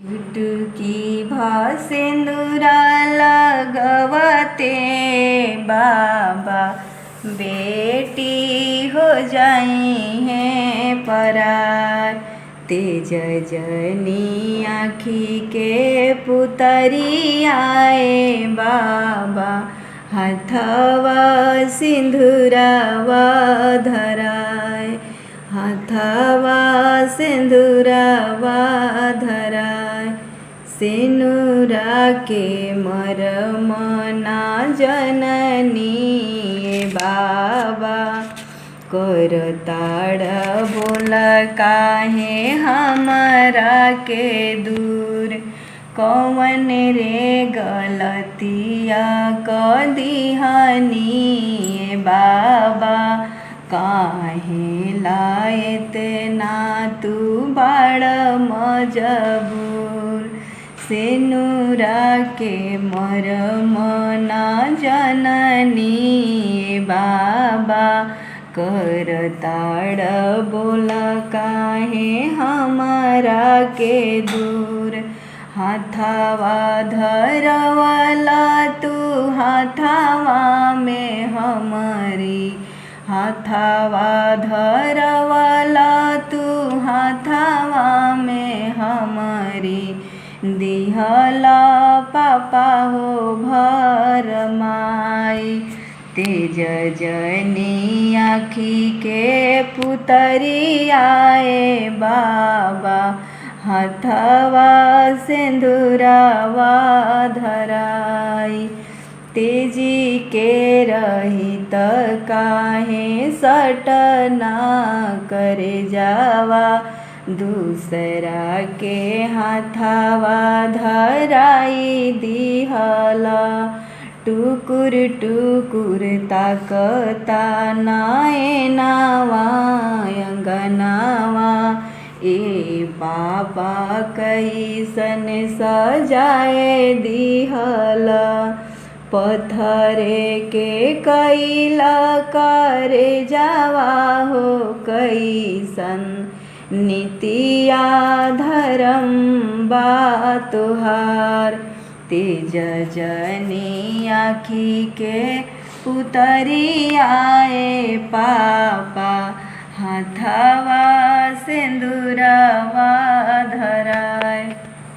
चुटकी भर सिंदूरा लगवते बाबा बेटी हो जाई हैं परार। तेज जनी आँखी के पुतरी आए बाबा हाथवा सिंदूरावा धराए। हाथवा सिंदूरावा धराए। सिनुरा के मरम ना जननी बाबा करताड़ बोल काहे हमरा के दूर। कौन रे गलतिया क दिहनी बाबा काहे लायत ना तू बड़ मजबूर। सिनुरा के मरम ना जननी बाबा करताड़ बोल काहे हमरा के दूर। हाथवा धरवला तू हाथवा में हमरी। हाथवा धरवला तू हाथवा में हमरी। दिहला पापा हो भर माई। तेज जनी आँखी के पुतरी आए बाबा हाथवा सिंदूरावा धराई। तेजी के रहित काहे सटना करे जावा। दूसरा के हाथवा धराई दिहला। टुकुर टुकुर ताकता नयनावा अंगनावा। ए बाबा कैसन सजाए दिहला। पत्थरे के कैला करे जावा हो कैसन नीतिया धर्म बा तुहार। तेज जनी आँखी के पुतरी आए पापा हाथवा सिंदूरावा धराए।